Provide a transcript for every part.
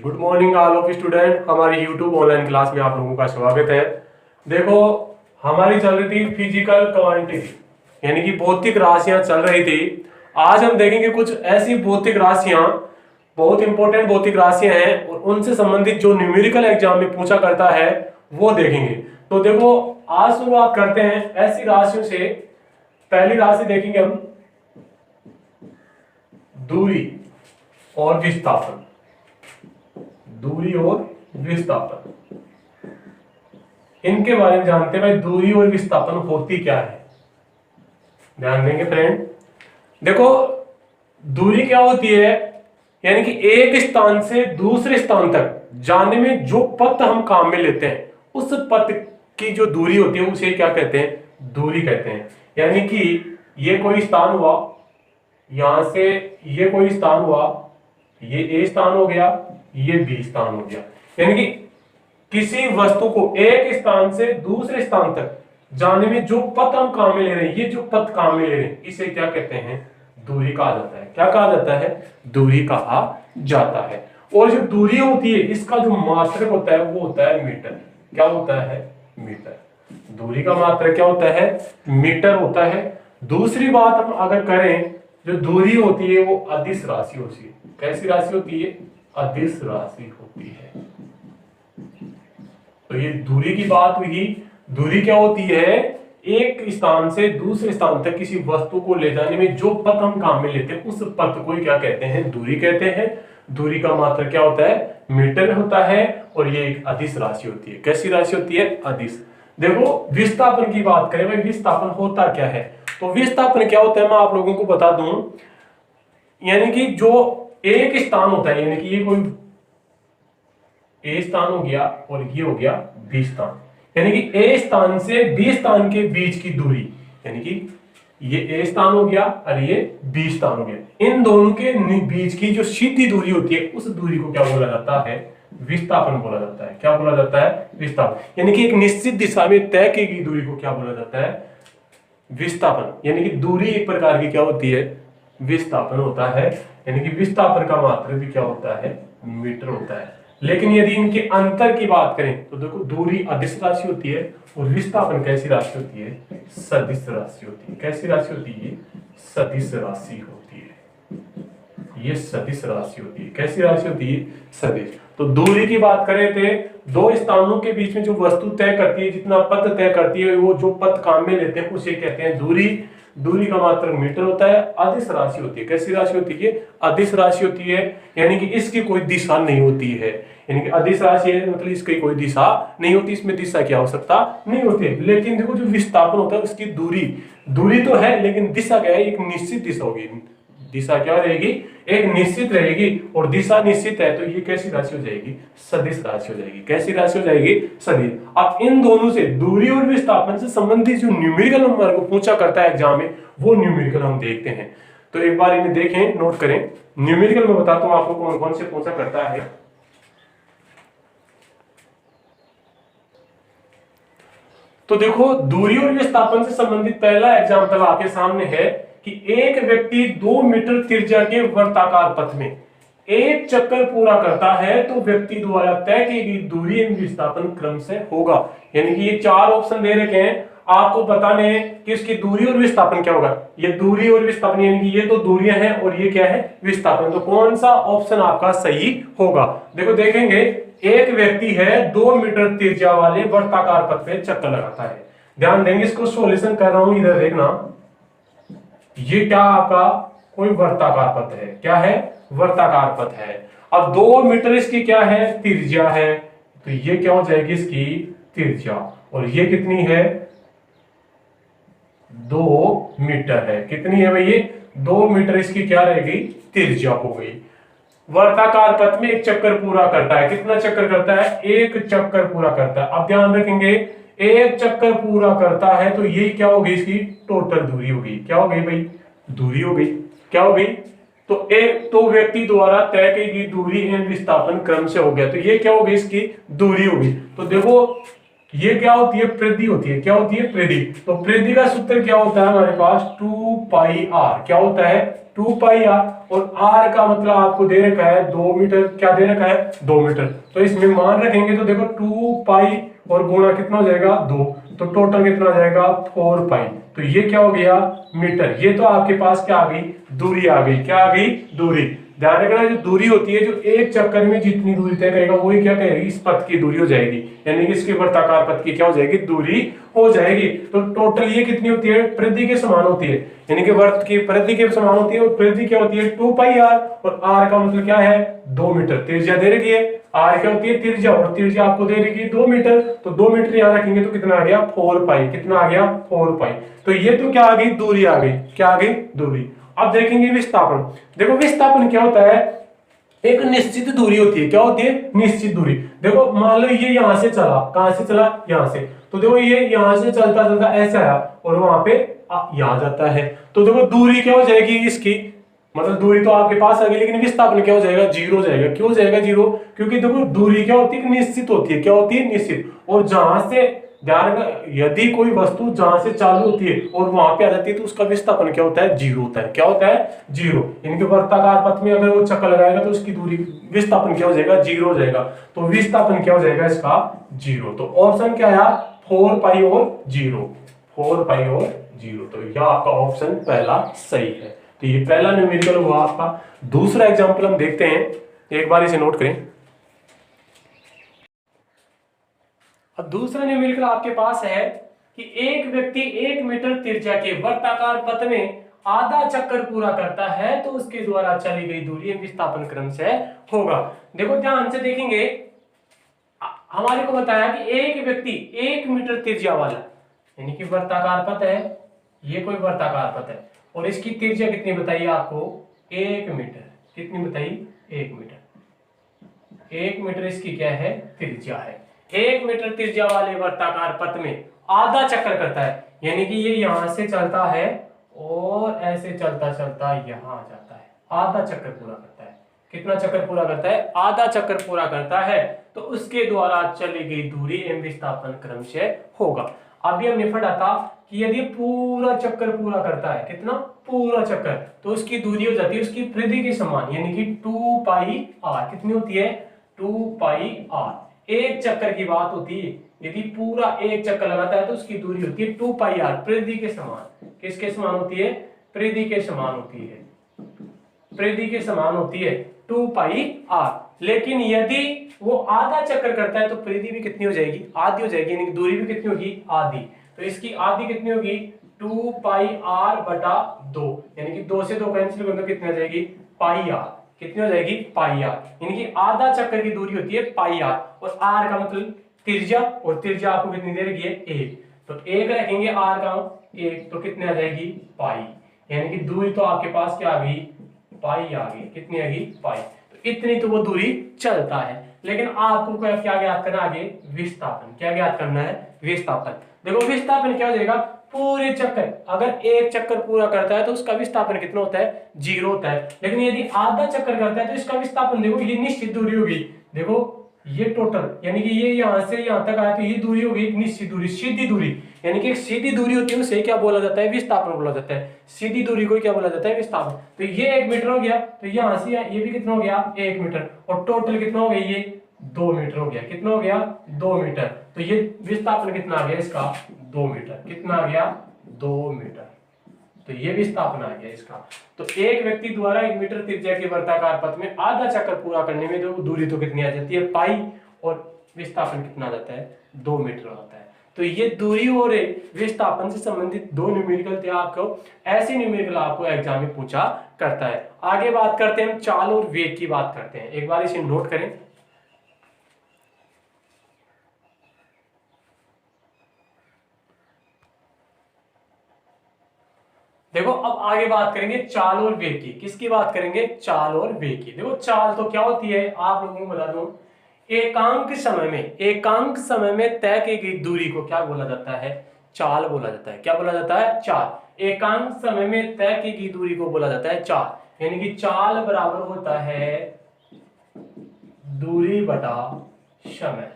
Good morning all of student. हमारी YouTube online class में आप लोगों का स्वागत है। देखो, हमारी चल रही थी फिजिकल क्वांटिटी यानी कि भौतिक राशियां चल रही थी। आज हम देखेंगे कुछ ऐसी भौतिक राशियां, बहुत इंपॉर्टेंट भौतिक राशियां हैं और उनसे संबंधित जो न्यूमेरिकल एग्जाम में पूछा करता है वो देखेंगे। तो देखो, आज शुरुआत करते हैं ऐसी राशियों से। पहली राशि देखेंगे हम, दूरी और विस्थापन। दूरी और विस्थापन, इनके बारे में जानते हैं। भाई, दूरी और विस्थापन होती क्या है, ध्यान देंगे फ्रेंड। देखो, दूरी क्या होती है, यानी कि एक स्थान से दूसरे स्थान तक जाने में जो पथ हम काम में लेते हैं उस पथ की जो दूरी होती है उसे क्या कहते हैं, दूरी कहते हैं। यानी कि ये कोई स्थान हुआ, यहां से ये कोई स्थान हुआ, ये ए स्थान हो गया, ये बी स्थान हो गया। यानी कि किसी वस्तु को एक स्थान से दूसरे स्थान तक जाने में जो पथ हम काम में ले रहे हैं, ये जो पथ काम में ले रहे हैं, इसे क्या कहते हैं, दूरी कहा जाता है। क्या कहा जाता है, दूरी कहा जाता है। और जो दूरी होती है इसका जो मात्रक होता है वो होता है मीटर। क्या होता है, मीटर। दूरी का मात्रक क्या होता है, मीटर होता है। दूसरी बात हम अगर करें, जो दूरी होती है वो अदिश राशि होती है। कैसी राशि होती है, अदिश राशि होती है। तो ये दूरी की बात हुई। दूरी क्या होती है, एक स्थान से दूसरे स्थान तक किसी वस्तु को ले जाने में जो पथ हम काम में लेते हैं उस पथ को क्या कहते हैं, दूरी कहते हैं। दूरी का मात्रक क्या होता है, मीटर होता है। और ये एक अदिश राशि होती है। कैसी राशि होती है, अदिश। देखो, विस्थापन की बात करें, भाई विस्थापन होता क्या है। तो विस्थापन क्या होता है मैं आप लोगों को बता दूं। यानी कि जो एक स्थान होता है, यानी कि ये कोई ए स्थान हो गया और ये हो गया बी स्थान, यानी कि ए स्थान से बी स्थान के बीच की दूरी, यानी कि ये ए स्थान हो गया और ये बी स्थान हो गया, इन दोनों के बीच की जो सीधी दूरी होती है उस दूरी को क्या बोला जाता है, विस्थापन बोला जाता है। क्या बोला जाता है, विस्थापन। यानी कि एक निश्चित दिशा में तय की गई दूरी को क्या बोला जाता है, विस्थापन। यानी कि दूरी एक प्रकार की क्या होती है, विस्थापन होता है। यानी कि विस्थापन का मात्रक भी क्या होता है, मीटर होता है। लेकिन यदि इनके अंतर की बात करें तो देखो, दूरी अदिश राशि होती है और विस्थापन कैसी राशि होती है, सदिश राशि होती है। कैसी राशि होती है, सदिश राशि होती है। ये सदिश राशि होती है। कैसी राशि होती है, सदिश। तो दूरी की बात करें तो दो स्थानों के बीच में जो वस्तु तय करती है, जितना पथ तय करती है, वो जो पथ काम में लेते हैं उसे कहते हैं दूरी। दूरी का मात्रक मीटर होता है। अदिश राशि होती है। कैसी राशि होती है, अदिश राशि होती है। यानी कि इसकी कोई दिशा नहीं होती है। यानी कि अदिश राशि है मतलब इसकी कोई दिशा नहीं होती, इसमें दिशा की आवश्यकता नहीं होती है। लेकिन देखो, जो विस्थापन होता है उसकी दूरी, दूरी तो है लेकिन दिशा क्या है, एक निश्चित दिशा होगी। दिशा क्या रहेगी, एक निश्चित रहेगी और दिशा निश्चित है। तो ये कैसी राशि हो जाएगी, सदिश राशि हो जाएगी। कैसी राशि हो जाएगी, सदिश। अब इन दोनों से, दूरी और विस्थापन से संबंधित जो न्यूमेरिकल नंबर को पूछा करता है एग्जाम में, वो न्यूमेरिकल हम देखते हैं। तो एक बार इन्हें देखें, नोट करें। न्यूमेरिकल में बताता हूं आपको कौन कौन से पूछा करता है। तो देखो, दूरी और विस्थापन से संबंधित पहला एग्जाम्पल आपके सामने है कि एक व्यक्ति 2 मीटर त्रिज्या के वर्ताकार पथ में एक चक्कर पूरा करता है तो व्यक्ति द्वारा तय की गई दूरी एवं विस्थापन क्रम से होगा। यानी कि ये 4 ऑप्शन दे रखे हैं, आपको बताने हैं कि इसकी दूरी और विस्थापन क्या होगा। ये दूरी और विस्थापन, यानी कि ये तो दूरियां हैं और ये क्या है, विस्थापन। तो कौन सा ऑप्शन आपका सही होगा। देखो, देखेंगे, एक व्यक्ति है 2 मीटर त्रिज्या वाले वर्ताकार पथ पे चक्कर लगाता है। ध्यान देंगे, इसको सॉल्यूशन कर रहा हूं, इधर देखना। ये क्या आपका कोई वर्ताकार पथ है, क्या है, वर्ताकार पथ है। अब 2 मीटर इसकी क्या है, त्रिज्या है। तो ये क्या हो जाएगी, इसकी त्रिज्या। और ये कितनी है, 2 मीटर है। कितनी है भाई, ये 2 मीटर इसकी क्या रहेगी, त्रिज्या हो गई। वर्ताकार पथ में एक चक्कर पूरा करता है। कितना चक्कर करता है, एक चक्कर पूरा करता है। अब ध्यान रखेंगे, एक चक्कर पूरा करता है तो ये क्या होगी, इसकी टोटल दूरी होगी। क्या हो गई भाई, दूरी हो गई। क्या हो गई, तो एक तो व्यक्ति द्वारा तय की गई दूरी एवं विस्थापन क्रम से हो गया। तो ये क्या हो गई, इसकी दूरी होगी। तो देखो, ये क्या होती है, पृथ्वी होती है, क्या होती है, पृथ्वी। तो पृथ्वी का सूत्र क्या होता है हमारे पास, 2 पाई आर, क्या होता है, 2 पाई आर। और आर का मतलब आपको दे रखा है 2 मीटर, क्या दे रखा है, 2 मीटर। तो इसमें मान रखेंगे तो देखो 2 पाई और गुणा कितना हो जाएगा, 2, तो टोटल कितना आ जाएगा, 4 पाई। तो ये क्या हो गया, मीटर। ये तो आपके पास क्या आ गई, दूरी आ गई, क्या आ गई, दूरी। ध्यान रखना, जो दूरी होती है, जो एक चक्कर में जितनी दूरी तय करेगा वही क्या कहेगी, इस पथ की दूरी हो जाएगी, यानी कि इसके वृत्ताकार पथ की क्या हो जाएगी, दूरी हो जाएगी। तो टोटल ये कितनी होती है, परिधि के समान होती है, यानी कि वर्त की परिधि के समान होती है। और परिधि क्या होती है, 2 पाई आर, और आर का मतलब क्या है, 2 मीटर। त्रिज्या दे रखी है, आर क्या होती है, त्रिज्या, और त्रिज्या आपको दे रखी है 2 मीटर। तो 2 मीटर यहाँ रखेंगे तो कितना आ गया, 4 पाई। कितना आ गया, 4 पाई। तो ये तो क्या आ गई, दूरी आ गई, क्या आ गई, दूरी। अब देखेंगे विस्थापन। देखो विस्थापन क्या होता है, एक निश्चित दूरी होती है, क्या होती है, निश्चित दूरी। देखो मान लो ये यहां से चला, कहां से चला, यहां से। तो देखो ये यहां से चलता चलता ऐसे आया और वहां पे यहां जाता है। तो देखो दूरी क्या हो जाएगी इसकी, मतलब दूरी तो आपके पास आ गई, लेकिन विस्थापन क्या हो जाएगा, जीरो हो जाएगा। क्यों हो जाएगा जीरो, क्योंकि देखो दूरी क्या होती है, निश्चित होती है, क्या होती है, निश्चित। और जहां से, ध्यान रखना, यदि कोई वस्तु जहां से चालू होती है और वहां पे आ जाती है तो उसका विस्थापन क्या होता है, जीरो होता है। क्या होता है, जीरो। इनके वर्ताकार पथ में अगर वो चक्कर लगाएगा तो उसकी दूरी, विस्थापन क्या हो जाएगा, जीरो हो जाएगा। तो विस्थापन क्या हो जाएगा इसका, जीरो। तो ऑप्शन क्या आया, 4 पाई और जीरो, 4 पाई और जीरो। तो यह आपका ऑप्शन पहला सही है। तो ये पहला न्यूमेरिकल हुआ आपका। दूसरा एग्जाम्पल हम देखते हैं, एक बार इसे नोट करें। अब दूसरा न्यूमेरिकल आपके पास है कि एक व्यक्ति 1 मीटर त्रिज्या के वर्ताकार पथ में आधा चक्कर पूरा करता है तो उसके द्वारा चली गई दूरी विस्थापन क्रम से होगा। देखो ध्यान से देखेंगे, हमारे को बताया कि एक व्यक्ति 1 मीटर त्रिज्या वाला, यानी कि वर्ताकार पथ है, ये कोई वर्ताकार पथ है, और इसकी त्रिज्या कितनी बताइए आपको, 1 मीटर। कितनी बताई, 1 मीटर। 1 मीटर इसकी क्या है, त्रिज्या है। 1 मीटर त्रिज्या वाले वर्ताकार पथ में आधा चक्कर करता है, यानी कि ये यहां से चलता है और ऐसे चलता चलता यहां आ जाता है, आधा चक्कर पूरा करता है। कितना चक्कर पूरा करता है, आधा चक्कर पूरा करता है। तो उसके द्वारा चली गई दूरी एवं विस्थापन क्रम से होगा। अभी हमने पढ़ा था कि यदि पूरा चक्कर पूरा करता है, कितना, पूरा चक्कर, तो उसकी दूरी हो जाती है उसकी परिधि के समान, यानी कि 2 पाई आर। कितनी होती है, 2 पाई आर। एक चक्कर की बात होती है, यदि पूरा एक चक्कर लगाता है तो उसकी दूरी होती है 2 पाई आर, परिधि के समान। किसके समान होती है, परिधि के समान होती है, परिधि के समान होती है 2 पाई आर। लेकिन यदि वो आधा चक्कर करता है तो परिधि भी कितनी हो जाएगी, आधी हो जाएगी, यानी कि दूरी भी कितनी होगी, आधी। तो इसकी आधी कितनी होगी, 2 पाई आर/2, यानी कि 2 से 2 कैंसिल कर दो, कितनी हो जाएगी, पाई आर। कितनी हो जाएगी, पाई आर। यानी कि आधा चक्कर की दूरी होती है पाई आर, और आर का मतलब त्रिज्या, और त्रिज्या आपको कितनी दे रखी है, 1। तो 1 रखेंगे आर का 1, तो कितनी आ जाएगी, पाई। यानी कि दूरी तो आपके पास क्या आ गई, पाई आ गई। कितनी आ गई, पाई। तो इतनी तो वो दूरी चलता है। लेकिन आपको क्या ज्ञात करना आगे, विस्थापन। क्या ज्ञात करना है, विस्थापन। देखो विस्थापन क्या हो जाएगा, पूरे चक्कर, अगर एक चक्कर पूरा करता है तो उसका विस्थापन कितना होता है, जीरो होता है। लेकिन यदि आधा चक्कर करता है तो इसका विस्थापन, देखो ये निश्चित दूरी होगी। देखो ये टोटल, यानी कि ये यहां से यहां तक आया तो ये दूरी होगी एक निश्चित दूरी, सीधी दूरी। यानी कि एक सीधी दूरी होती है उसे क्या बोला जाता है, विस्थापन बोला जाता है। सीधी दूरी को क्या बोला जाता है, विस्थापन। तो ये 1 मीटर हो गया, तो यहां से ये भी कितना हो गया, 1 मीटर, और टोटल कितना हो गया, ये 2 मीटर हो गया। कितना हो गया, 2 मीटर। तो ये विस्थापन कितना आ गया इसका, 2 मीटर। कितना आ गया, 2 मीटर। तो ये विस्थापन आ गया इसका। तो एक व्यक्ति द्वारा 1 मीटर त्रिज्या के वर्ताकार पथ में आधा चक्कर पूरा करने में जो दूरी तो कितनी आ जाती है, पाई, और विस्थापन कितना आ जाता है, 2 मीटर आता है। तो ये दूरी और विस्थापन से संबंधित 2 न्यूमेरिकल थे। आपको ऐसे न्यूमेरिकल आपको एग्जाम में पूछा करता है। आगे बात करते हैं, हम चाल और वेग की बात करते हैं। एक बार इसे नोट करें। देखो अब आगे बात करेंगे चाल और वेग की। किसकी बात करेंगे, चाल और वेग की। देखो चाल तो क्या होती है, आप लोगों को बता दूं, एकांक समय में तय की गई दूरी को क्या बोला जाता है, चाल बोला जाता है। क्या बोला जाता है, चाल। एकांक समय में तय की गई दूरी को बोला जाता है चाल। यानी कि चाल बराबर होता है दूरी बटा समय।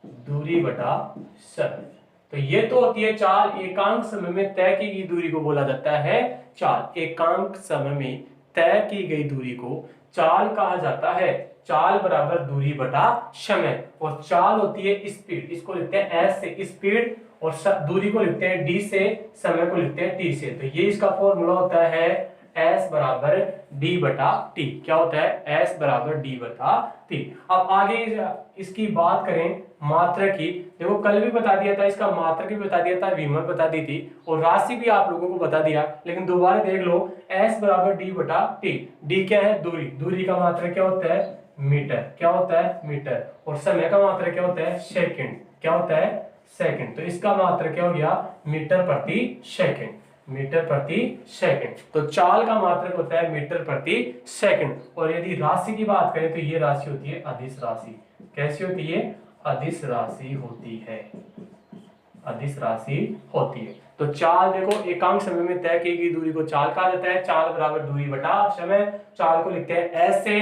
दूरी बटा समय। तो ये तो होती है चाल। एकांक समय में तय की गई दूरी को बोला जाता है चाल। एकांक समय में तय की गई दूरी को चाल कहा जाता है। चाल बराबर दूरी बटा समय। और चाल होती है स्पीड, इसको लिखते हैं एस से स्पीड, और दूरी को लिखते हैं डी से, समय को लिखते हैं टी से। तो ये इसका फॉर्मूला होता है S बराबर डी बटा टी। क्या होता है? S बराबर डी बटा टी। अब आगे इसकी बात करें मात्रा की। देखो कल भी बता दिया था, इसका मात्रा भी बता दिया था, विमल बता दी थी, और राशि भी आप लोगों को बता दिया। लेकिन दोबारा देख लो, S बराबर डी बटा टी। डी क्या है? दूरी। दूरी का मात्रा क्या होता है? मीटर। क्या होता है? मीटर। और समय का मात्रा क्या होता है? सेकंड। क्या होता है? सेकंड। तो इसका मात्रा क्या हो गया? मीटर प्रति सेकंड। मीटर प्रति सेकंड। तो चाल का मात्रक होता है मीटर प्रति सेकंड। और यदि राशि की बात करें तो ये राशि होती है अदिश राशि। कैसी होती है? अदिश राशि होती है। अदिश राशि होती है। तो चाल देखो, एकांक समय में तय की गई दूरी को चाल कहा जाता है। चाल बराबर दूरी बटा समय। चाल को लिखते हैं एस से,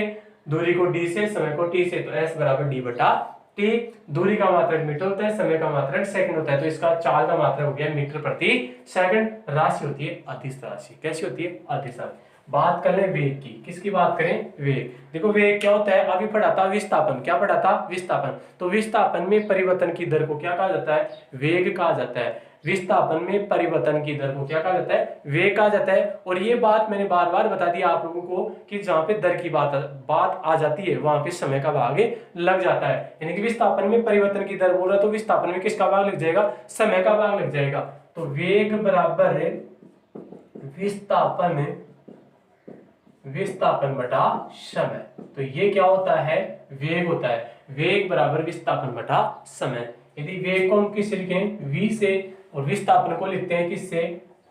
दूरी को डी से, समय को टी से। तो एस बराबर डी बटा टी। दूरी का मात्रक मीटर होता है, समय का मात्रक सेकंड होता है। तो इसका चाल का मात्रक हो गया मीटर प्रति सेकंड। राशि होती है अदिश राशि। कैसी होती है? अदिश राशि। बात कर ले वेग की। किसकी बात करें? वेग। देखो वेग क्या होता है? अभी पढ़ा था विस्थापन। क्या पढ़ा था? विस्थापन। तो विस्थापन में परिवर्तन की दर को क्या कहा जाता है? वेग कहा जाता है। विस्थापन में परिवर्तन की दर को क्या कहा जाता है? वेग कहा जाता है। और ये बात मैंने बार बार बता दी आप लोगों को कि जहां पे दर की बात आ जाती है वहां पे समय का भाग लग जाता है। यानी कि विस्थापन में परिवर्तन की दर बोल रहा है, तो विस्थापन में किसका भाग लग जाएगा? समय का भाग लग जाएगा। तो वेग बराबर विस्थापन, विस्थापन बटा समय। तो ये क्या होता है? वेग होता है। वेग बराबर विस्थापन बटा समय। यदि वेग को हम किससे लिखें? v से, और विस्थापन को लिखते हैं किससे?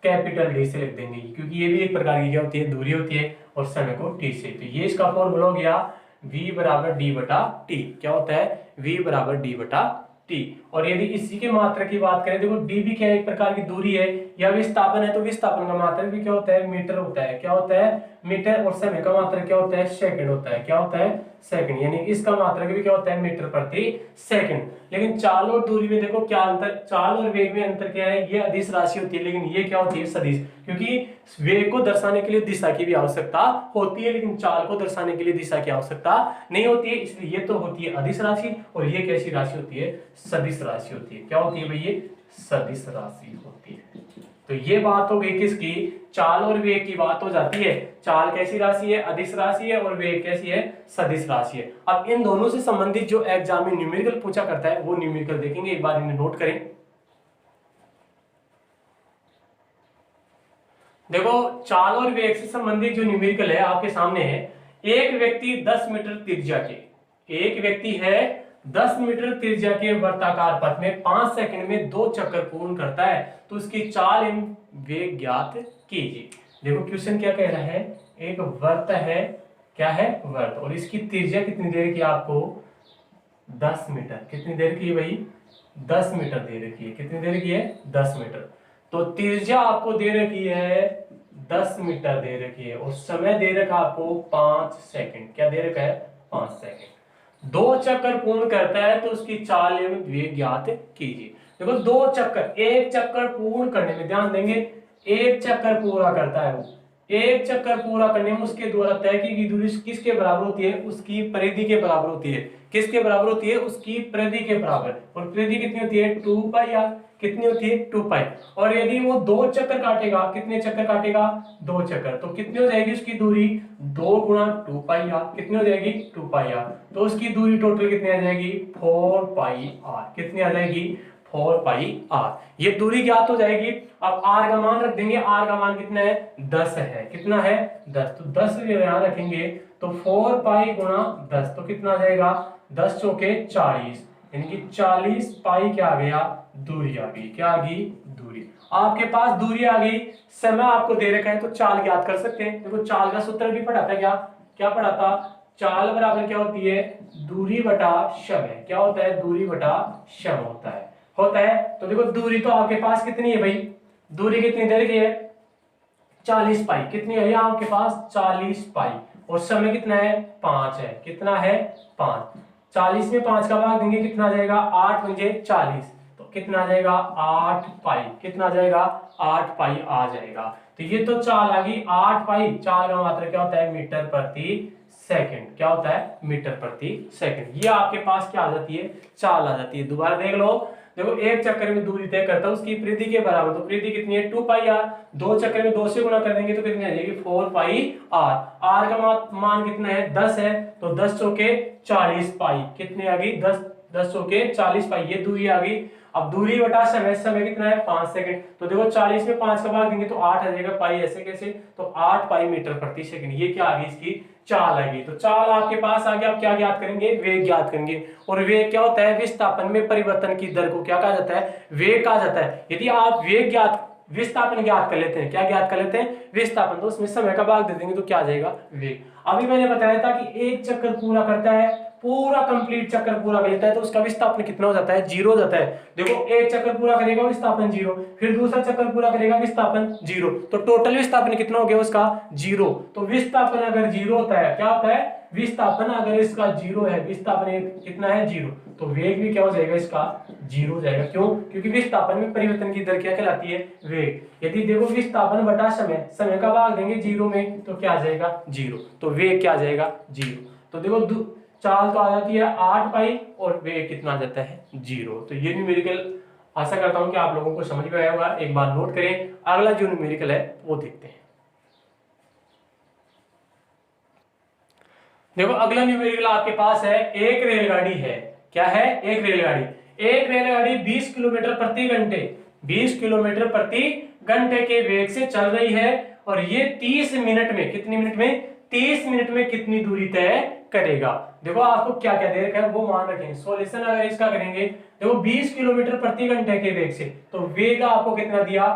कैपिटल डी से लिख देंगे, क्योंकि ये भी एक प्रकार की क्या होती है? दूरी होती है। और समय को t से। तो ये इसका फॉर्मूला हो गया v बराबर डी बटा टी। क्या होता है? v बराबर डी बटा टी। और यदि इसी के मात्रा की बात करें, देखो डी भी क्या एक प्रकार की दूरी है या विस्थापन है, तो विस्थापन का मात्रक भी क्या होता है? मीटर होता है। क्या होता है? मीटर। और समय का मात्रक क्या होता है? सेकंड होता है। क्या होता है? सेकंड। यानी इसका मात्रक भी क्या होता है? मीटर प्रति सेकंड। लेकिन चाल और दूरी में देखो क्या अंतर? चाल और वेग में अंतर क्या है? ये अदिश राशि होती है, लेकिन ये क्या होती है? सदिश। क्योंकि वेग को दर्शाने के लिए दिशा की भी आवश्यकता होती है, लेकिन चाल को दर्शाने के लिए दिशा की आवश्यकता नहीं होती है। इसलिए ये तो होती है अदिश राशि, और ये कैसी राशि होती है? सदिश राशि होती है। क्या होती है भाई? ये सदिश राशि होती है। तो ये बात हो गई किसकी? चाल और वेग की बात हो जाती है। चाल कैसी राशि है? अदिश राशि है। और वेग कैसी है? सदिश राशि है। अब इन दोनों से संबंधित जो एग्जाम में न्यूमेरिकल पूछा करता है वो न्यूमेरिकल देखेंगे, एक बार इन्हें नोट करें। देखो चाल और वेग से संबंधित जो न्यूमेरिकल है आपके सामने है। एक व्यक्ति 10 मीटर त्रिज्या के, एक व्यक्ति है 10 मीटर त्रिज्या के वर्ताकार पथ में 5 सेकंड में 2 चक्कर पूर्ण करता है, तो उसकी चाल एवं वेग ज्ञात कीजिए। देखो क्वेश्चन क्या कह रहा है? एक वर्त है, क्या है? वर्त, और इसकी त्रिज्या कितनी दे रखी है आपको? 10 मीटर। कितनी दे रखी है भाई? 10 मीटर दे रखी है। कितनी दे रखी है? 10 मीटर। तो त्रिज्या आपको दे रखी है 10 मीटर दे रखी है, और समय दे रखा आपको 5 सेकंड। क्या दे रखा है? 5 सेकंड। 2 चक्कर पूर्ण करता है तो उसकी चाल एवं वेग ज्ञात कीजिए। देखो 2 चक्कर, एक चक्कर पूर्ण करने में ध्यान देंगे, एक चक्कर पूरा करता है वो, एक चक्कर पूरा करने में उसके द्वारा तय की गई दूरी किसके बराबर होती है? उसकी परिधि के बराबर होती है। किसके बराबर होती है? उसकी परिधि के बराबर। और परिधि कितनी होती है? 2 पाई आर। कितनी होती है? 2 पाई। और यदि वो 2 चक्कर काटेगा, कितने चक्कर काटेगा? 2 चक्कर, तो कितनी हो जाएगी उसकी दूरी? 2 गुणा 2 पाई आर। कितनी हो जाएगी? 2 पाई आर। तो उसकी दूरी टोटल कितनी आ जाएगी? 4 पाई आर। कितनी आ जाएगी? 4 पाई आर। ये दूरी ज्ञात हो जाएगी। अब आर का मान रख देंगे। आर का मान कितना है? 10 है। कितना है? 10। तो 10 यहां रखेंगे, तो 4 पाई गुणा 10, तो कितना आ जाएगा? 10 चौके 40, यानी कि 40 पाई क्या आ गया? दूरी आ गई। क्या आ गई? दूरी। आपके पास दूरी आ गई, समय आपको दे रखा है, तो चाल ज्ञात कर सकते हैं। देखो चाल का सूत्र भी पढ़ा था, क्या क्या पढ़ा था? चाल बराबर क्या होती है? दूरी बटा समय। क्या होता है? दूरी बटा समय होता है। तो देखो दूरी तो आपके पास कितनी है भाई? दूरी कितनी दे रखी है? 40 पाई। कितनी है आपके पास? 40 पाई। और समय कितना है? 5 है। कितना है? 5। 40 में 5 का भाग देंगे कितना आ जाएगा, 8 पंजे 40, तो कितना आ जाएगा 8 पाई, कितना आ जाएगा 8 पाई आ जाएगा। तो ये तो चाल आ गई 8 पाई, चाल का मात्रा क्या होता है, मीटर प्रति सेकंड, क्या होता है, मीटर प्रति सेकंड। ये आपके पास क्या आ जाती है, चाल आ जाती है। दोबारा देख लो, देखो एक चक्कर में दूरी तय करता है उसकी परिधि के बराबर, तो परिधि कितनी है 2 पाई आर, दो चक्कर में 2 से गुणा कर देंगे तो कितनी आ जाएगी 4 पाई आर। आर का मान कितना है 10 है, तो 10 चौके 40 पाई, कितनी आ गई 10 चौके 40 पाई, ये दूरी आ गई। अब दूरी बटा समय, समय कितना है 5 सेकंड, तो देखो 40 में 5 का भाग देंगे तो 8 आ जाएगा, पाई ऐसे कैसे, तो 8 पाई मीटर प्रति सेकंड। ये क्या आ गई, इसकी चाल आ गई। तो चाल आपके पास आ गया। अब क्या ज्ञात करेंगे, वेग ज्ञात करेंगे। और वेग क्या होता है, विस्थापन में परिवर्तन की दर को क्या कहा जाता है, वेग कहा जाता है। यदि आप वेग ज्ञात विस्थापन ज्ञात कर लेते हैं, क्या ज्ञात कर लेते हैं, विस्थापन, तो उसमें समय का भाग दे देंगे तो क्या आ जाएगा, वेग। अभी मैंने बताया था कि एक चक्कर पूरा करता है, पूरा कंप्लीट चक्कर पूरा करता है तो उसका विस्थापन कितना हो जाता है, 0 हो जाता है। देखो एक चक्कर पूरा करेगा विस्थापन 0, फिर दूसरा चक्कर पूरा करेगा विस्थापन 0, तो टोटल विस्थापन कितना हो गया उसका 0। तो विस्थापन अगर 0 होता है, क्या होता है, विस्थापन अगर इसका 0 है, विस्थापन कितना है 0, तो वेग भी क्या हो जाएगा, इसका 0 हो जाएगा। क्यों, क्योंकि विस्थापन में परिवर्तन की दर क्या कहलाती है, वेग। यदि देखो विस्थापन बटा समय, समय का भाग देंगे 0 में तो क्या आ जाएगा 0, तो वेग क्या आ जाएगा 0। तो देखो चाल तो आ जाती है 8 पाई और वेग कितना आ जाता है 0। तो ये न्यूमेरिकल आशा करता हूं कि आप लोगों को समझ में आया होगा। एक बार नोट करें, अगला जो न्यूमेरिकल है वो देखते हैं। देखो अगला न्यूमेरिकल आपके पास है, एक रेलगाड़ी है, क्या है, एक रेलगाड़ी 20 किलोमीटर प्रति घंटे, 20 किलोमीटर प्रति घंटे के वेग से चल रही है और ये 30 मिनट में, कितनी मिनट में, 30 मिनट में कितनी दूरी तय करेगा। देखो आपको क्या क्या दे रखा है वो मान रखेंगे। सॉल्यूशन अगर इसका करेंगे, देखो 20 किलोमीटर प्रति घंटे के वेग से, तो वेग आपको कितना दिया,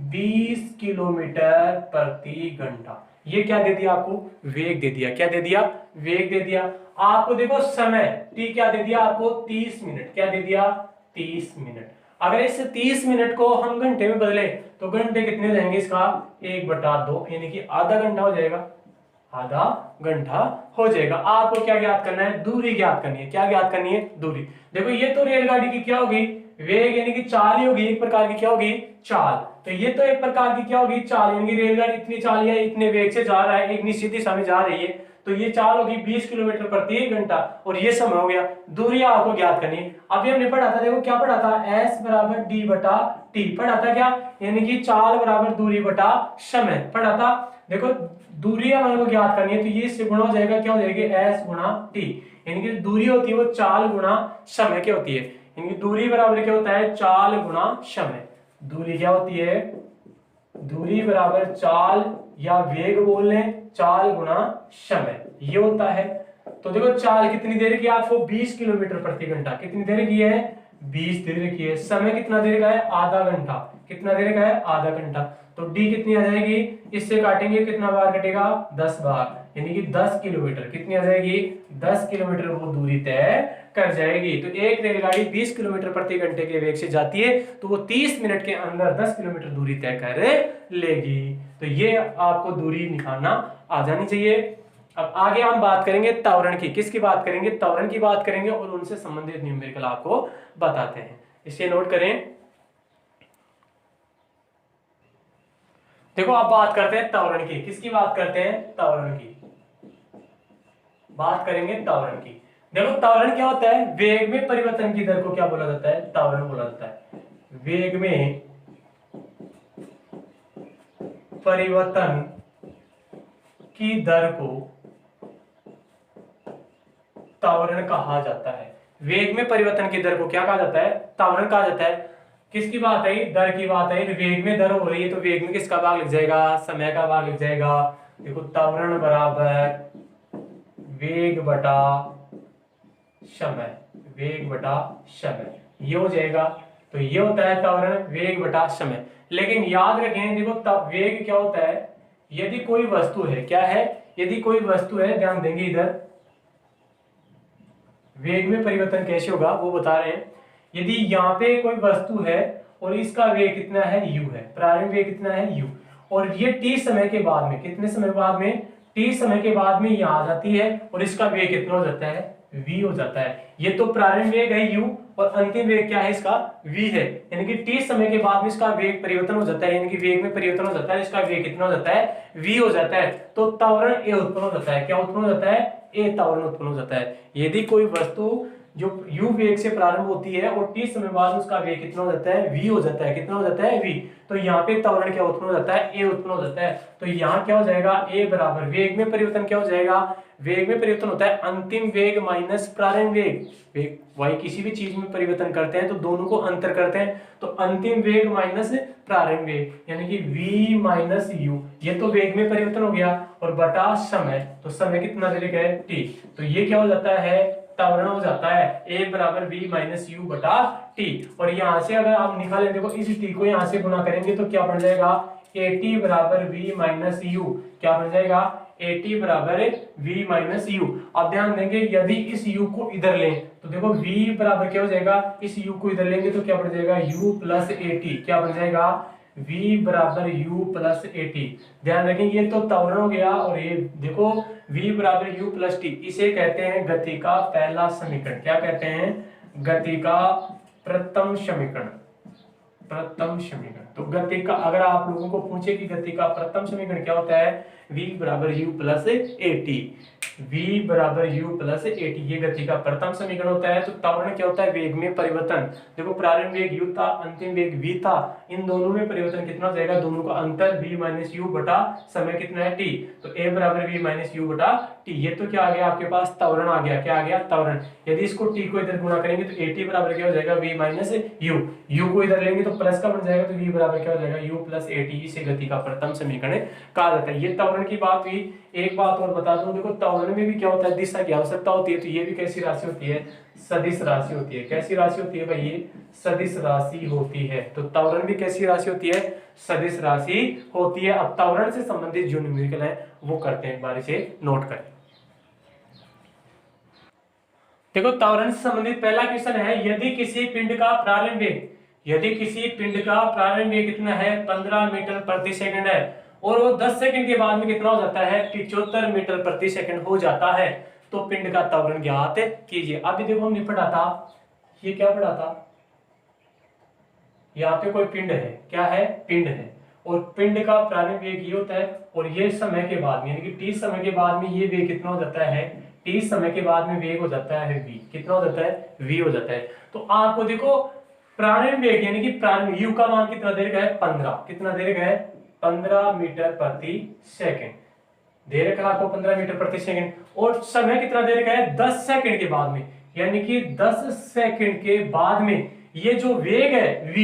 20 किलोमीटर प्रति घंटा। ये क्या दे दिया आपको, वेग दे दिया। क्या दे दिया, वेग दे दिया। आपको देखो समय t क्या दे दिया आपको, 30 मिनट। क्या दे दिया, 30 मिनट। अगर इस 30 मिनट को हम घंटे में बदले तो घंटे कितने जाएंगे, इसका 1/2, यानी कि आधा घंटा हो जाएगा, आधा घंटा हो जाएगा। आपको क्या ज्ञात करना है, दूरी ज्ञात करनी है। क्या ज्ञात करनी है, दूरी। देखो ये तो रेलगाड़ी की क्या होगी, वेग यानी कि चाल ही होगी, एक प्रकार की क्या होगी, चाल। तो ये तो एक प्रकार की क्या होगी, चाल, यानी कि रेलगाड़ी इतनी चाल या इतने वेग से जा रहा है, एक निश्चित दिशा में जा रही है, तो ये चाल होगी 20 किलोमीटर प्रति घंटा और ये समय हो गया। दूरी आपको ज्ञात करनी है। अभी हमने पढ़ा था, देखो क्या पढ़ा था, S बराबर D बटा T पढ़ा था क्या, यानी कि चाल बराबर दूरी बटा समय पढ़ा था। देखो दूरी हमारे को ज्ञात करनी है, तो ये इससे गुणा हो जाएगा, क्या हो जाएगी, S गुणा T, यानी कि दूरी होती है वो चाल गुणा समय क्या होती है, यानी कि दूरी बराबर क्या होता है, चाल गुणा समय। दूरी क्या होती है, दूरी बराबर चाल या वेग बोल लें, चाल गुणा समय, ये होता है। तो देखो चाल कितनी देर की, आपको 20 किलोमीटर प्रति घंटा, कितनी देर की है, 20 देर की है। समय कितना देर का है, आधा घंटा। कितना देर का है, आधा घंटा। तो डी कितनी आ जाएगी, इससे काटेंगे कितना बार कटेगा, 10 बार, यानी कि 10 किलोमीटर। कितनी आ जाएगी, 10 किलोमीटर वो दूरी तय कर जाएगी। तो एक रेलगाड़ी 20 किलोमीटर प्रति घंटे के वेग से जाती है तो वो 30 मिनट के अंदर 10 किलोमीटर दूरी तय कर लेगी। तो ये आपको दूरी निकालना आ जानी चाहिए। अब आगे हम बात करेंगे त्वरण की। किसकी बात करेंगे, त्वरण की बात करेंगे और उनसे संबंधित न्यूमेरिकल आपको बताते हैं। इसे नोट करें। देखो आप बात करते हैं त्वरण की। किसकी बात करते हैं, त्वरण की बात करेंगे, त्वरण की। देखो त्वरण क्या होता है, वेग में परिवर्तन की दर को क्या बोला जाता है, त्वरण बोला जाता है। वेग में परिवर्तन की दर को त्वरण कहा जाता है। वेग में परिवर्तन की दर को क्या कहा जाता है, त्वरण कहा जाता है। किसकी बात है, दर की बात है। वेग में दर हो रही है तो वेग में किसका भाग लग जाएगा, समय का भाग लग जाएगा। देखो त्वरण बराबर वेग बटा समय, वेग बटा समय, ये हो जाएगा। तो ये होता है त्वरण, वेग बटा समय। लेकिन याद रखें, देखो वेग क्या होता है, यदि कोई वस्तु है, क्या है, यदि कोई वस्तु है, ध्यान देंगे इधर, वेग में परिवर्तन कैसे होगा वो बता रहे हैं। यदि यहाँ पे कोई वस्तु है और इसका वेग कितना है, u है, प्रारंभिक वेग कितना है, u, और ये t समय के बाद में, कितने समय बाद में, t समय के बाद में यहाँ आ जाती है और इसका वेग कितना हो जाता है, v हो जाता है। ये तो प्रारंभिक वेग है u और अंतिम वेग क्या है इसका v है, यानी कि t समय के बाद में इसका वेग परिवर्तन हो जाता है, यानी कि वेग में परिवर्तन हो जाता है, इसका वेग कितना हो जाता है v हो जाता है। तो त्वरण a उत्पन्न हो जाता है। क्या उत्पन्न हो जाता है? a त्वरण उत्पन्न हो जाता है। यदि कोई वस्तु जो u वेग से प्रारंभ होती है और t समय बाद उसका वेग कितना हो जाता है v हो जाता है। कितना हो जाता है v। तो यहाँ पे त्वरण क्या उत्पन्न हो जाता है? a उत्पन्न हो जाता है। तो यहाँ क्या हो जाएगा? a बराबर वेग में परिवर्तन क्या हो जाएगा? वेग में परिवर्तन होता है अंतिम वेग माइनस प्रारंभिक वेग। वेग y किसी भी चीज में परिवर्तन करते हैं तो दोनों को अंतर करते हैं, तो अंतिम वेग माइनस प्रारंभिक वेग यानी कि v माइनस u। ये तो वेग में परिवर्तन हो गया और बटा समय, तो समय कितना दे रखा है t। तो ये क्या हो जाता है? त्वरण हो जाता है a बराबर v माइनस यू बटा t। और यहां से अगर आप निकालें, देखो इस t को यहां से गुना करेंगे तो क्या बन जाएगा? at बराबर v माइनस यू। क्या बन जाएगा? at बराबर v माइनस यू। अब ध्यान देंगे यदि इस u को इधर लें तो देखो v बराबर क्या हो जाएगा? इस u को इधर लेंगे तो क्या बन जाएगा? u plus at। क्या बन जाएगा? v बराबर u प्लस at। ध्यान रखें ये तो त्वरण हो गया और ये देखो v बराबर u प्लस t, इसे कहते हैं गति का पहला समीकरण। क्या कहते हैं? गति का प्रथम समीकरण। प्रथम समीकरण। तो गति का अगर आप लोगों को पूछे कि गति का प्रथम समीकरण क्या होता है? v बराबर u प्लस at। v बराबर u प्लस at ये गति का प्रथम समीकरण होता है। तो त्वरण क्या होता है? वेग में परिवर्तन। देखो प्रारंभिक वेग u था, अंतिम वेग v था, इन दोनों में परिवर्तन कितना हो जाएगा? दोनों का अंतर v माइनस यू बटा समय कितना है t। तो a बराबर v माइनस यू बटा t। ये तो क्या आ गया आपके पास? त्वरण आ गया। क्या आ गया? त्वरण। यदि इसको t को इधर गुणा करेंगे तो at बराबर क्या हो जाएगा? v minus you. u को इधर लेंगे तो प्लस का बन जाएगा, तो v बराबर क्या हो जाएगा? u plus at। इसे गति का प्रथम समीकरण कहा जाता है। ये त्वरण की बात हुई। एक बात और बता दूं, देखो त्वरण में भी क्या होता है? दिशा की आवश्यकता होती है। तो ये भी कैसी राशि होती है? सदिश राशि होती है। कैसी राशि होती है भाई? ये सदिश राशि होती है। तो त्वरण भी कैसी राशि होती है? सदिश राशि होती है। अब त्वरण से संबंधित जो न्यूमेरिकल है वो करते हैं, एक बार इसे नोट करें। देखो त्वरण से संबंधित पहला क्वेश्चन है, यदि किसी पिंड का प्रारंभिक वेग, यदि किसी पिंड का प्रारंभिक वेग कितना है? 15 मीटर प्रति सेकंड है और वो 10 सेकंड के बाद में कितना हो जाता है? 75 मीटर प्रति सेकंड हो जाता है, तो पिंड का त्वरण ज्ञात कीजिए। अभी देखो हमने पढ़ा था, ये क्या पढ़ा था? यहाँ पे कोई पिंड है। क्या है? पिंड है और पिंड का प्रारंभिक वेग ये होता है और ये समय के बाद में यानी कि t समय के बाद में ये वेग कितना हो जाता है? t समय के बाद में वेग हो जाता है v। कितना हो जाता है? v हो जाता है। तो आपको देखो प्रारंभिक वेग यानी कि प्रारंभिक u का मान कितना दे रखा है? 15। कितना दे रखा है? 15 मीटर प्रति सेकंड दे रखा है आपको, 15 मीटर प्रति सेकंड। और समय कितना दे रखा है? 10 सेकंड के बाद में, यानी कि 10 सेकंड के बाद में ये जो वेग है v,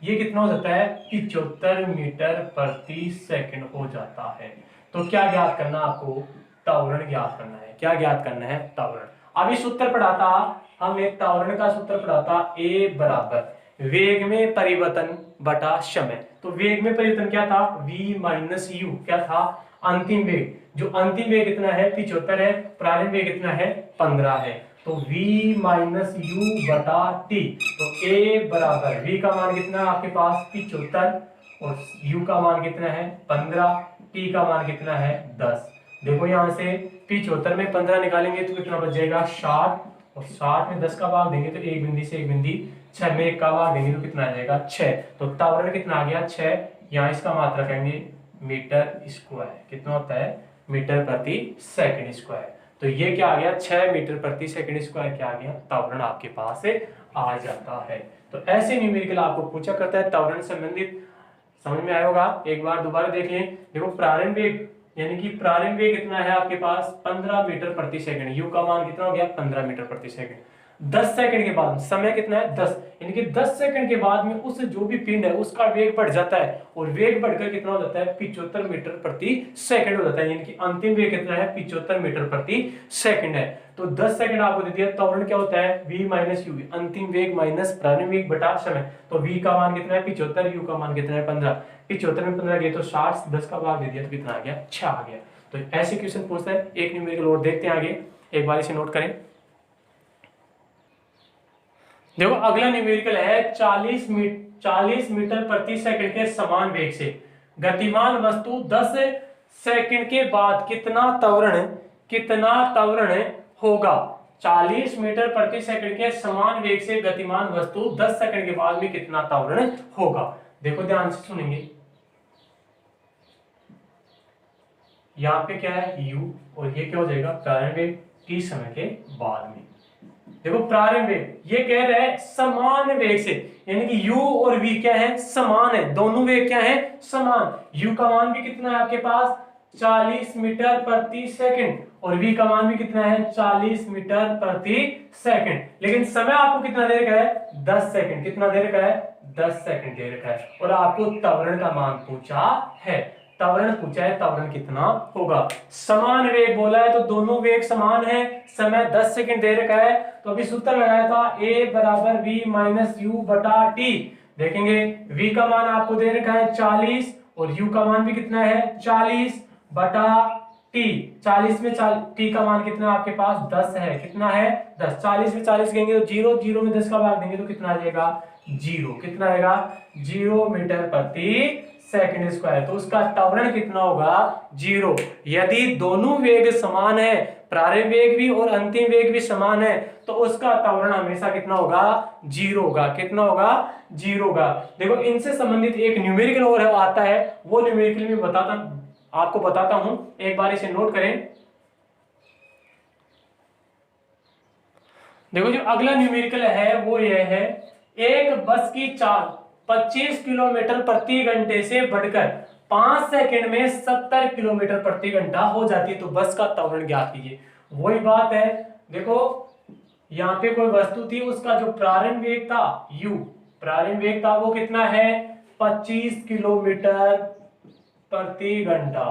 ये कितना हो जाता है? 75 मीटर प्रति सेकंड हो जाता है। तो क्या ज्ञात करना आपको? त्वरण ज्ञात करना है। क्या ज्ञात करना है? त्वरण। अभी सूत्र पढ़ा था हमने, त्वरण का सूत्र पढ़ा था a बराबर वेग में परिवर्तन बटा समय। तो वेग में परिवर्तन क्या था? v minus you. क्या था? अंतिम वेग। जो अंतिम वेग कितना है? 75 है। प्रारंभिक वेग कितना है? 15 है। तो v माइनस यू बटा t। तो a बराबर v का मान कितना है आपके पास? 75 और u का मान कितना है? 15। t का मान कितना है? 10। देखो यहां से 75 में 15 निकालेंगे तो कितना बच जाएगा? 60 और 60 में 10 का भाग देंगे तो एक बिंदी से एक बिंदी, 6 में 1 का भाग देंगे तो कितना आ जाएगा? 6। तो त्वरण कितना आ गया? 6। यहाँ इसका मात्रा कहेंगे मीटर स्क्वायर। कितना होता है? मीटर प्रति सेकंड स्क्वायर। तो ये क्या आ गया? 6 मीटर प्रति सेकंड स्क्वायर क्या आ गया? त्वरण आपके पास से आ जाता है। तो ऐसे न्यूमेरिकल आपको पूछा करता है त्वरण संबंधित। समझ में आया होगा? एक बार दोबारा देख लें। देखो प्रारंभिक यानी कि प्रारंभिक वेग कितना है आपके पास? 15 मीटर प्रति सेकंड। यू का मान कितना हो गया? 15 मीटर प्रति सेकंड। 10 सेकंड के बाद समय कितना है? 10। यानी कि 10 सेकंड के बाद में उस जो भी पिंड है उसका वेग बढ़ जाता है और वेग बढ़कर कितना हो जाता है? 75 मीटर प्रति सेकंड हो जाता है। यानी कि अंतिम वेग कितना है? 75 मीटर प्रति सेकंड है। तो 10 सेकंड आपको दे दिया। त्वरण क्या होता है? v माइनस यू, अंतिम वेग माइनस प्रारंभिक वेग बटा समय। तो v का मान कितना है? 75, u का मान कितना है? 15। 75 में 15 गए तो 60, 10 का भाग दे दिया तो कितना आ गया? 6 आ गया। तो ऐसे क्वेश्चन पूछता है। एक न्यूमेरिकल और देखते हैं आगे, एक बार इसे नोट करें। देखो अगला न्यूमेरिकल है 40 मीटर प्रति सेकंड के समान वेग से गतिमान वस्तु 10 सेकंड के बाद कितना त्वरण होगा। 40 मीटर प्रति सेकंड के समान वेग से गतिमान वस्तु 10 सेकंड के बाद में कितना त्वरण होगा। देखो ध्यान से सुनेंगे, यहाँ पे क्या है u और ये क्या हो जाएगा प्रारंभ वेग t समय के बाद में। देखो प्रारंभ वेग ये कह रहा है समान वेग से, यानी कि u और v क्या है समान है, दोनों वेग क्या है समान। u का मान भी कितना है आपके पास 40 मीटर प्रति सेकंड और v का मान भी कितना है 40 मीटर प्रति सेकंड, लेकिन समय आपको कितना दे रखा है 10 सेकंड। कितना दे रखा है 10 सेकंड दे रखा है और आपको त्वरण का मान पूछा है। त्वरण पूछा है, त्वरण कितना होगा। समान वेग बोला है तो दोनों वेग समान है, समय 10 सेकंड दे रखा है, तो अभी सूत्र लगाया था a बराबर v माइनस यू बटा टी। देखेंगे v का मान आपको दे रखा है 40 और u का मान भी कितना है 40 बटा टी। 40 में टी का मान कितना आपके पास 10 है, कितना है 10। 40 में 40 देंगे तो 0, 0 में 10 का भाग देंगे तो कितना आ जाएगा 0। कितना आएगा 0 मीटर प्रति सेकंड स्क्वायर। तो उसका त्वरण कितना होगा 0। यदि दोनों वेग समान है, प्रारंभ वेग भी और अंतिम वेग भी समान है, तो उसका त्वरण हमेशा कितना होगा 0 होगा। कितना होगा 0 होगा। देखो इनसे संबंधित एक न्यूमेरिकल और आता है, वो न्यूमेरिकल में आपको बताता हूं, एक बार इसे नोट करें। देखो जो अगला न्यूमेरिकल है वो ये है, एक बस की चाल 25 किलोमीटर प्रति घंटे से बढ़कर 5 सेकंड में 70 किलोमीटर प्रति घंटा हो जाती है, तो बस का त्वरण ज्ञात कीजिए। वही बात है, देखो यहाँ पे कोई वस्तु थी, उसका जो प्रारंभ वेग था u, प्रारंभ वेग था वो कितना है 25 किलोमीटर प्रति घंटा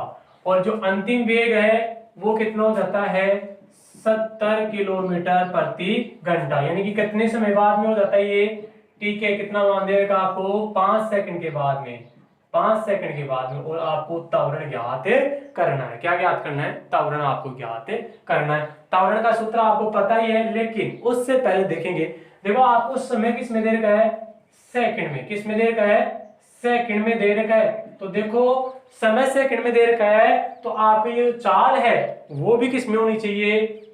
और जो अंतिम वेग है वो कितना हो जाता है 70 किलोमीटर प्रति घंटा, यानी कि कितने समय बाद में हो जाता है ये ठीक है। कितना मान देगा आपको 5 सेकंड के बाद में, 5 सेकंड के बाद में। और आपको त्वरण ज्ञात करना है। क्या ज्ञात करना है त्वरण आपको ज्ञात करना है। त्वरण का सूत्र आपको पता ही है, लेकिन उससे पहले देखेंगे। देखो आपको समय किस में दे रखा है सेकंड में, किस में दे रखा है सेकंड में दे रखा है। तो देखो समय सेकंड में दे रखा है, तो आपकी ये चाल है वो भी किस में होनी चाहिए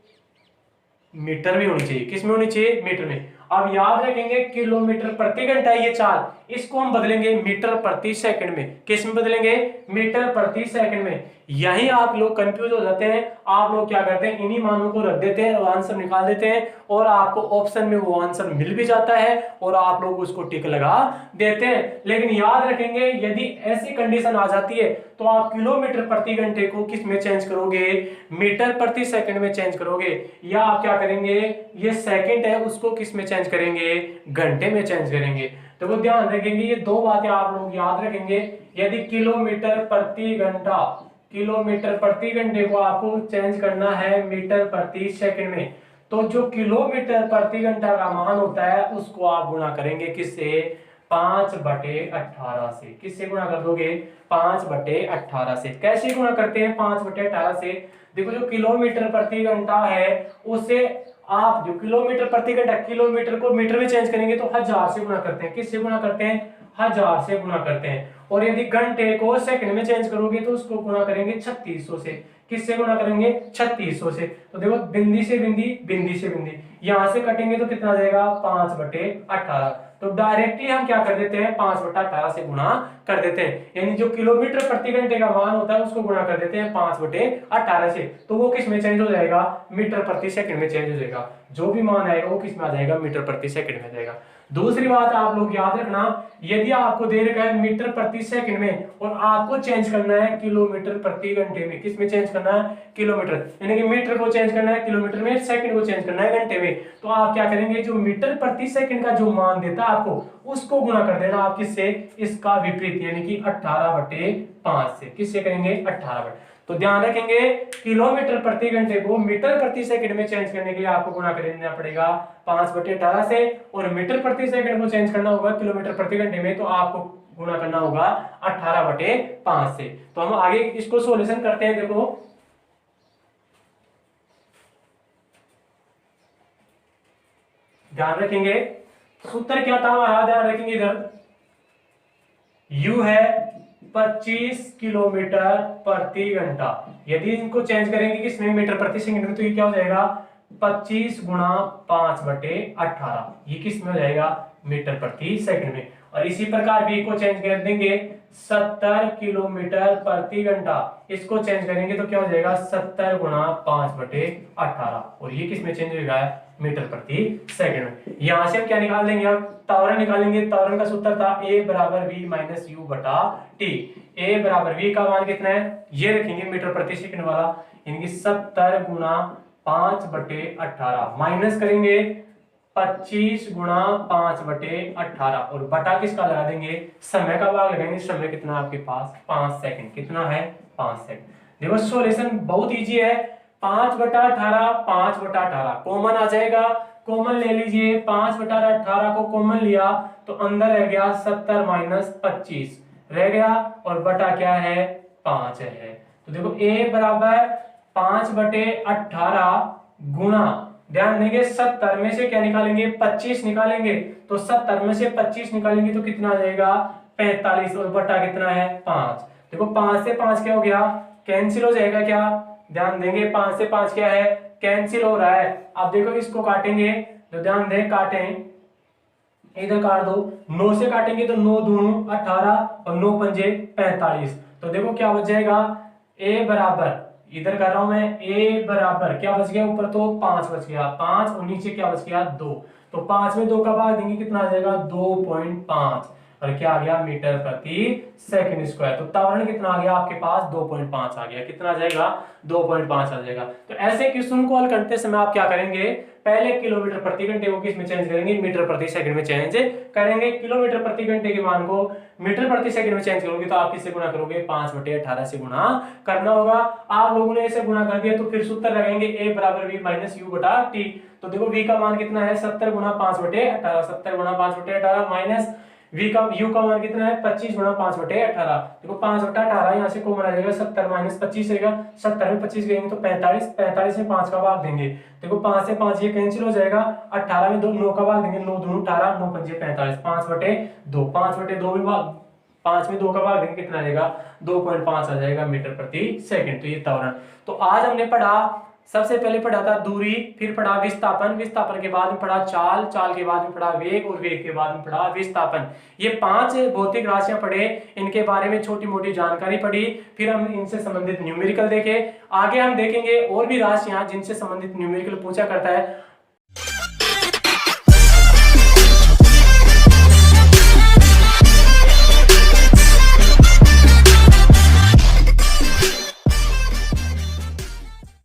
मीटर में होनी चाहिए। किस में होनी चाहिए मीटर में। अब याद रखेंगे किलोमीटर प्रति घंटा ये चाल, इसको हम बदलेंगे मीटर प्रति सेकंड में। किस में बदलेंगे मीटर प्रति सेकंड में। यही आप लोग कंफ्यूज हो जाते हैं। आप लोग क्या करते हैं इन्हीं मानों को रख देते हैं और आंसर निकाल देते हैं, और आपको ऑप्शन में वो आंसर मिल भी जाता है और आप लोग उसको टिक लगा देते हैं। लेकिन याद रखेंगे यदि ऐसी कंडीशन आ जाती है तो आप किलोमीटर प्रति घंटे को किस में चेंज करोगे मीटर प्रति सेकंड में चेंज करोगे, या आप क्या करेंगे ये सेकंड है उसको किस में चेंज करेंगे घंटे में चेंज करेंगे। तो वो ध्यान रखेंगे, ये दो बातें आप लोग याद रखेंगे। यदि किलोमीटर प्रति घंटा, किलोमीटर प्रति घंटे को आपको चेंज करना है मीटर प्रति सेकंड में, तो जो किलोमीटर प्रति घंटा का मान होता है उसको आप गुणा करेंगे किससे 5/18 से। किससे गुणा कर दोगे 5/18 से। कैसे गुणा करते हैं 5/18 से। देखो जो किलोमीटर प्रति घंटा है उससे आप जो किलोमीटर प्रति घंटा, किलोमीटर को मीटर में चेंज करेंगे तो 1000 से गुणा करते हैं। किससे गुणा करते हैं 1000 से गुणा करते हैं। और यदि घंटे को सेकंड में चेंज करोगे तो उसको गुणा करेंगे 3600 से। किससे गुणा करेंगे 3600 से। तो देखो बिंदी से बिंदी, बिंदी से बिंदी, यहां से कटेंगे तो कितना जाएगा 5/18। तो डायरेक्टली हम क्या कर देते हैं 5/18 से गुणा कर देते हैं, यानी जो किलोमीटर प्रति घंटे का मान होता है उसको गुणा कर देते हैं 5/18 से। तो वो किस में चेंज हो जाएगा मीटर प्रति सेकंड में चेंज हो जाएगा। जो भी मान आएगा वो किस में आ जाएगा मीटर प्रति सेकंड में जाएगा। दूसरी बात आप लोग याद रखना, यदि आपको दे रखा है मीटर प्रति सेकंड में और आपको चेंज करना है किलोमीटर प्रति घंटे में, किस में चेंज करना है किलोमीटर, यानी कि मीटर को चेंज करना है किलोमीटर में, सेकंड को चेंज करना है घंटे में, तो आप क्या करेंगे जो मीटर प्रति सेकंड का जो मान देता है आपको उसको गुणा कर देना आप किससे इसका विपरीत, यानी कि 18/5 से। किससे करेंगे 18। तो ध्यान रखेंगे किलोमीटर प्रति घंटे को मीटर प्रति सेकंड में चेंज करने के लिए आपको गुणा करना पड़ेगा 5/18 से, और मीटर प्रति सेकंड को चेंज करना होगा किलोमीटर प्रति घंटे में तो आपको गुणा करना होगा 18/5 से। तो हम आगे इसको सॉल्यूशन करते हैं। देखो ध्यान रखेंगे सूत्र क्या था हमारा, ध्यान रखेंगे इधर u है 25 किलोमीटर प्रति घंटा। यदि इनको चेंज करेंगे किसमें मीटर प्रति सेकंड में तो ये क्या हो जाएगा 25 गुणा 5/18, ये किस में हो जाएगा, मीटर प्रति सेकंड में। और इसी प्रकार v को चेंज कर देंगे 70 किलोमीटर प्रति घंटा, इसको चेंज करेंगे तो क्या हो जाएगा 70 गुणा 5/18, और ये किस में चेंज होगा, मीटर प्रति सेकंड में। यहां से हम क्या निकाल लेंगे, अब त्वरण निकालेंगे। त्वरण का सूत्र था a बराबर v माइनस u बटा t। a बराबर v का मान कितना है, ये रखेंगे मीटर प्रति सेकंड वाला, यानी 70 गुणा 5/18 माइनस करेंगे 25 गुणा 5/18, और बटा किसका लगा देंगे, समय का भाग लगाएंगे। समय कितना आपके पास 5 सेकंड, कितना है 5 सेकंड। देखो सॉल्यूशन बहुत इजी है, 5/18 5/18 कॉमन आ जाएगा, कॉमन ले लीजिए। 5/18 को कॉमन लिया तो अंदर रह गया 70 माइनस 25 रह गया, और बटा क्या है 5 है। तो देखो a बराबर 5/18 गुणा, ध्यान देंगे 70 में से क्या निकालेंगे 25 निकालेंगे, तो 70 में से 25 निकालेंगे तो कितना आ जाएगा 45, और बटा कितना है 5। देखो 5 से 5 क्या हो गया, कैंसिल हो जाएगा क्या, ध्यान देंगे 5 से 5 क्या है, कैंसिल हो रहा है। अब देखो इसको काटेंगे तो ध्यान दें, काटें, इधर काट दो, 9 से काटेंगे तो 9 दूनी 18 और 9 पंजे 45। तो देखो क्या बच जाएगा, a बराबर, इधर कर रहा हूं मैं, a बराबर क्या बच गया, ऊपर तो 5 बच गया 5, और नीचे क्या बच गया 2, तो 5 में 2 का भाग देंगे कितना आ जाएगा 2.5, और क्या आ गया मीटर प्रति सेकंड स्क्वायर। तो त्वरण कितना आ गया आपके पास 2.5 आ गया, कितना आ जाएगा 2.5 आ जाएगा। तो ऐसे क्वेश्चन को हल करते समय आप क्या करेंगे, पहले किलोमीटर प्रति घंटे को किस में चेंज करेंगे, मीटर प्रति सेकंड में चेंज करेंगे। किलोमीटर प्रति घंटे के मान को मीटर प्रति सेकंड में चेंज करोगे तो आप किससे गुणा करोगे, 5/18 से गुणा करना होगा। आप लोगों ने ऐसे गुणा कर दिया तो फिर सूत्र लगाएंगे a बराबर v माइनस u बटा t। तो देखो v का मान कितना है 70 गुणा 5/18, 70 गुणा 5/18 माइनस v का u का मान कितना है 25 गुणा 5/18। देखो 5/18 यहाँ से कॉमन आ जाएगा, 70 माइनस 25 रहेगा, 70 में 25 गएंगे तो 45, 45 में 5 का भाग देंगे, देखो 5 से 5 ये कैंसिल हो जाएगा, 18 में 9 का भाग देंगे, 9 दूनी 18, 9 पंजे 45, 5/2, 5/2 में भाग, 5 में 2 का भाग देंगे कितना आ जाएगा 2.5 आ जाएगा मीटर प्रति सेकंड। तो ये त्वरण। तो आज हमने पढ़ा, सबसे पहले पढ़ा था दूरी, फिर पढ़ा विस्थापन, विस्थापन के बाद में पढ़ा चाल, चाल के बाद में पढ़ा वेग, और वेग के बाद में पढ़ा विस्थापन। ये 5 भौतिक राशियां पढ़े, इनके बारे में छोटी मोटी जानकारी पढ़ी, फिर हम इनसे संबंधित न्यूमेरिकल देखे। आगे हम देखेंगे और भी राशियां जिनसे संबंधित न्यूमेरिकल पूछा करता है।